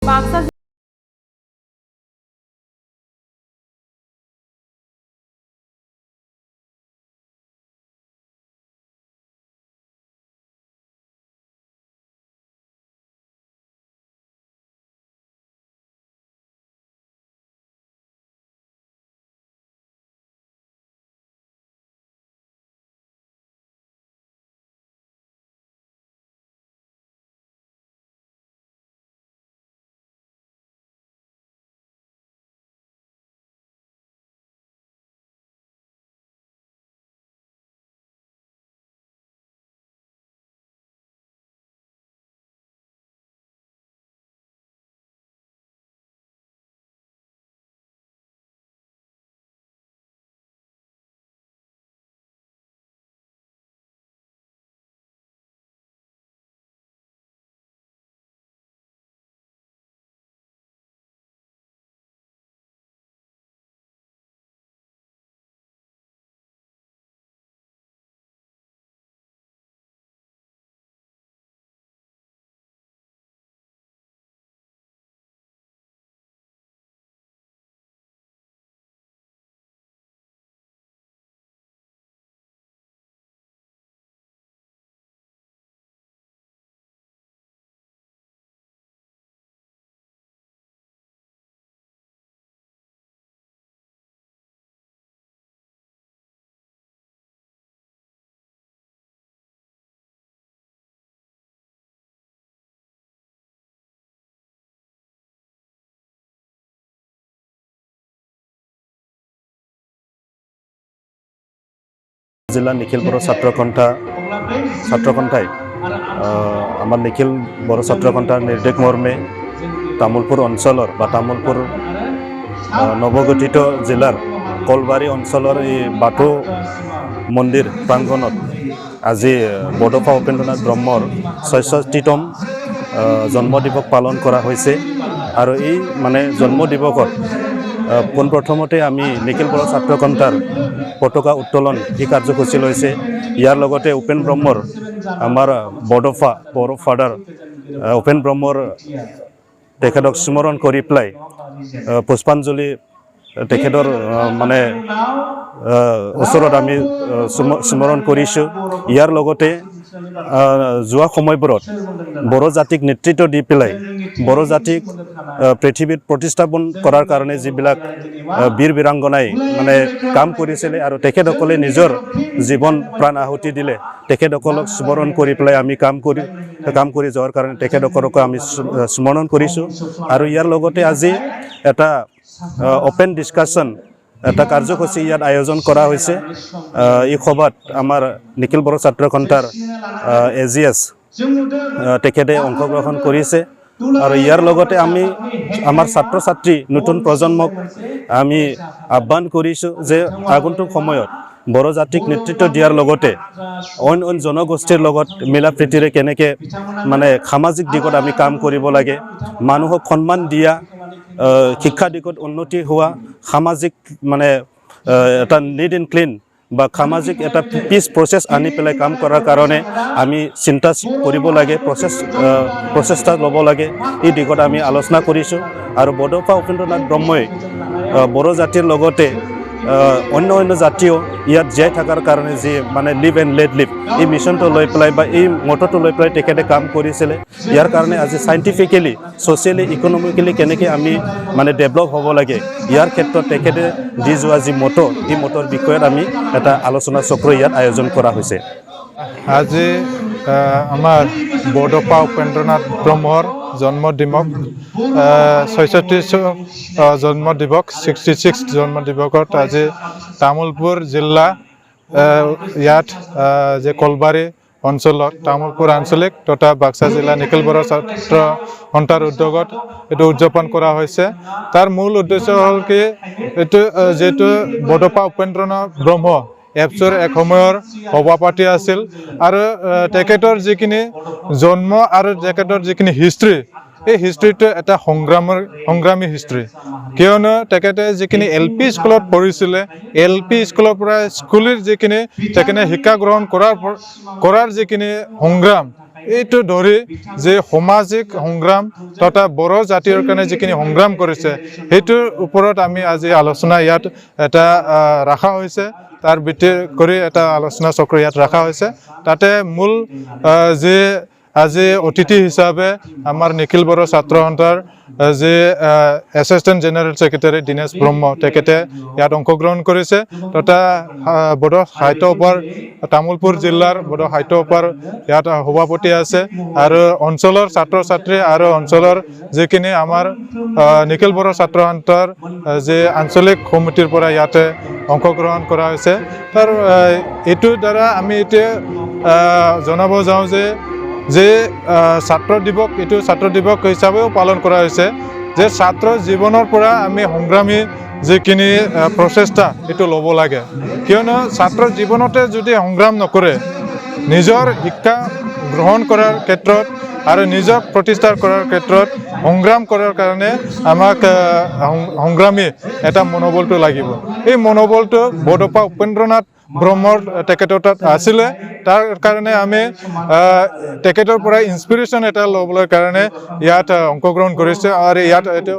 বাক্সা जिला निखिल बर' ছাত্ৰকণ্ঠাই আমাৰ নিখিল বৰ' ছাত্ৰকণ্ঠাৰ নিৰ্দেশ মৰ্মে তামোলপুৰ অঞ্চলৰ বা তামোলপুৰ নৱগঠিত জিলাৰ কলবাৰী অঞ্চলৰ এই বাথৌ মন্দিৰ প্ৰাংগণত আজি বড'ফ উপেন্দ্ৰনাথ ব্ৰহ্মৰ ৬৬তম জন্মদিৱস পালন কৰা হৈছে। আৰু এই মানে জন্মদিৱসত পোনপ্ৰথমতে আমি নিখিল বৰ' ছাত্ৰকণ্ঠাৰ পতাকা উত্তোলন এই কাৰ্যসূচী লৈছে। ইয়াৰ লগতে উপেন ব্ৰহ্মৰ আমাৰ বড'ফ ফাদাৰ উপেন ব্ৰহ্মৰ তেখেতক স্মৰণ কৰি পেলাই পুষ্পাঞ্জলি তেখেতৰ মানে ওচৰত আমি স্মৰণ কৰিছোঁ। ইয়াৰ লগতে যোৱা সময়বোৰত বড়ো জাতিক নেতৃত্ব দি পেলাই বড়ো জাতিক পৃথিৱীত প্ৰতিস্থাপন কৰাৰ কাৰণে যিবিলাক বীৰ বীৰাংগনাই মানে কাম কৰিছিলে আৰু তেখেতসকলে নিজৰ জীৱন প্ৰাণ আহুতি দিলে, তেখেতসকলক স্মৰণ কৰি পেলাই আমি কাম কৰি যোৱাৰ কাৰণে তেখেতসকলক আমি স্মৰণ কৰিছোঁ। আৰু ইয়াৰ লগতে আজি এটা অপেন ডিছকাশ্যন এটা কাৰ্যসূচী ইয়াত আয়োজন কৰা হৈছে। এই সভাত আমাৰ নিখিল বৰ' ছাত্ৰকণ্ঠাৰ AGS তেখেতে অংশগ্ৰহণ কৰিছে। আৰু ইয়াৰ লগতে আমি আমাৰ ছাত্ৰ ছাত্ৰী নতুন প্ৰজন্মক আমি আহ্বান কৰিছোঁ যে আগন্তুক সময়ত বড়ো জাতিক নেতৃত্ব দিয়াৰ লগতে অইন জনগোষ্ঠীৰ লগত মিলা প্ৰীতিৰে কেনেকৈ মানে সামাজিক দিশত আমি কাম কৰিব লাগে, মানুহক সন্মান দিয়া, শিক্ষা দিশত উন্নতি হোৱা, সামাজিক মানে এটা নিট এণ্ড ক্লিন বা সামাজিক এটা পিচ প্ৰচেছ আনি পেলাই কাম কৰাৰ কাৰণে আমি চিন্তা কৰিব লাগে, প্ৰচেষ্টা ল'ব লাগে। এই দিশত আমি আলোচনা কৰিছোঁ। আৰু বড'ফ উপেন্দ্ৰনাথ ব্ৰহ্মই বড়ো জাতিৰ লগতে অন্য জাতিও ইয়াত জীয়াই থকাৰ কাৰণে যি মানে লিভ এণ্ড লেট লিভ এই মিছনটো লৈ পেলাই বা এই মটৰটো লৈ পেলাই তেখেতে কাম কৰিছিলে। ইয়াৰ কাৰণে আজি চাইণ্টিফিকেলি ছ'চিয়েলি ইকনমিকেলি কেনেকৈ আমি মানে ডেভেলপ হ'ব লাগে, ইয়াৰ ক্ষেত্ৰত তেখেতে দি যোৱা যি মটৰ, এই মটৰ বিষয়ত আমি এটা আলোচনা চক্ৰ ইয়াত আয়োজন কৰা হৈছে। আজি আমাৰ বড'ফ উপেন্দ্ৰনাথ ব্ৰহ্মৰ জন্মদিৱস ৬৬ জন্মদিৱস 66 জন্মদিৱসত আজি তামোলপুৰ জিলা ইয়াত যে কলবাৰী অঞ্চলত তামোলপুৰ আঞ্চলিক তথা বাক্সা জিলা নিখিল বৰ' ছাত্ৰকণ্ঠাৰ উদ্যোগত এইটো উদযাপন কৰা হৈছে। তাৰ মূল উদ্দেশ্য হ'ল কি, এইটো যিহেতু বড'ফ উপেন্দ্ৰনাথ ব্ৰহ্ম এপছৰ এসময়ৰ সভাপতি আছিল আৰু তেখেতৰ যিখিনি জন্ম আৰু তেখেতৰ যিখিনি হিষ্ট্ৰী, এই হিষ্ট্ৰীটো এটা সংগ্ৰামী হিষ্ট্ৰী। কিয়নো তেখেতে যিখিনি LP স্কুলত পঢ়িছিলে, LP স্কুলৰ পৰা স্কুলৰ যিখিনি তেখেতে শিক্ষা গ্ৰহণ কৰাৰ যিখিনি সংগ্ৰাম, এইটো ধৰি যে সামাজিক সংগ্ৰাম তথা বড়ো জাতিৰ কাৰণে যিখিনি সংগ্ৰাম কৰিছে সেইটোৰ ওপৰত আমি আজি আলোচনা ইয়াত এটা ৰাখা হৈছে তাৰ ভিত্তি কৰি এটা আলোচনা চক্ৰ ইয়াত ৰাখা হৈছে তাতে মূল যে আজি অতিথি হিচাপে আমাৰ নিখিল বড়ো ছাত্ৰ সন্থাৰ যে এছিষ্টেণ্ট জেনেৰেল ছেক্ৰেটাৰী দিনেশ ব্ৰহ্ম তেখেতে ইয়াত অংশগ্ৰহণ কৰিছে তথা বড়ো সাহিত্য সভাৰ তামোলপুৰ জিলাৰ বড়ো সাহিত্য সভাৰ ইয়াত সভাপতি আছে আৰু অঞ্চলৰ ছাত্ৰ ছাত্ৰী আৰু অঞ্চলৰ যিখিনি আমাৰ নিখিল বড়ো ছাত্ৰ সন্থাৰ যে আঞ্চলিক সমিতিৰ পৰা ইয়াতে অংশগ্ৰহণ কৰা হৈছে তাৰ এইটোৰ দ্বাৰা আমি এতিয়া জনাব যাওঁ যে ছাত্ৰ দিৱস এইটো ছাত্ৰ দিৱস হিচাপেও পালন কৰা হৈছে যে ছাত্ৰ জীৱনৰ পৰা আমি সংগ্ৰামী যিখিনি প্ৰচেষ্টা এইটো ল'ব লাগে কিয়নো ছাত্ৰ জীৱনতে যদি সংগ্ৰাম নকৰে নিজৰ শিক্ষা গ্ৰহণ কৰাৰ ক্ষেত্ৰত আৰু নিজক প্ৰতিষ্ঠা কৰাৰ ক্ষেত্ৰত সংগ্ৰাম কৰাৰ কাৰণে আমাক সংগ্ৰামী এটা মনোবলটো লাগিব এই মনোবলটো বড'ফা উপেন্দ্ৰনাথ ব্ৰহ্মৰ তেখেতৰ তাত আছিলে তাৰ কাৰণে আমি তেখেতৰ পৰা ইনস্পিৰেশ্যন এটা ল'বলৈ কাৰণে ইয়াত অংশগ্ৰহণ কৰিছে আৰু ইয়াত এইটো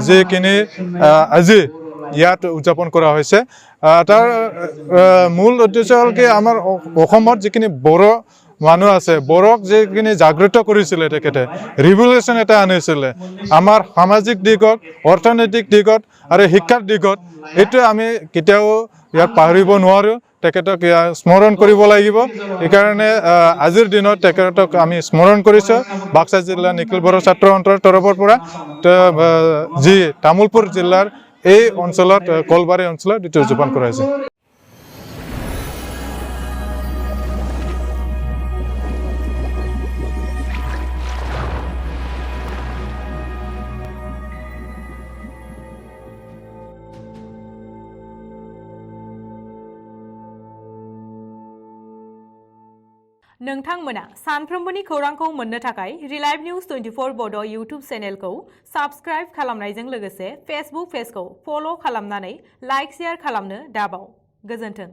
যিখিনি আজি ইয়াত উদযাপন কৰা হৈছে তাৰ মূল উদ্দেশ্য হ'ল কি আমাৰ অসমত যিখিনি বড়ো মানুহ আছে বড়োক যিখিনি জাগ্ৰত কৰিছিলে তেখেতে ৰিভলিউশ্যন এটা আনিছিলে আমাৰ সামাজিক দিশত অৰ্থনৈতিক দিশত আৰু শিক্ষাৰ দিশত এইটো আমি কেতিয়াও ইয়াত পাহৰিব নোৱাৰোঁ তেখেতক স্মৰণ কৰিব লাগিব সেইকাৰণে আজিৰ দিনত তেখেতক আমি স্মৰণ কৰিছোঁ বাক্সা জিলা নিখিল বড়ো ছাত্ৰ সন্থাৰ তৰফৰ পৰা যি তামোলপুৰ জিলাৰ এই অঞ্চলত কলবাৰী অঞ্চলত এইটো উদযাপন কৰা হৈছে नोंथांमोना सानफ्रोमबोनि खौरांखौ मोननो थाखाय रिलाइव न्यूज 24 बड' यूट्यूब चेनेलखौ साबस्क्राइब खालामनायजों लोगोसे फेसबुक पेजखौ फल' खालामनानै लाइक शेयार खालामनो दाबाव गोजोन्थों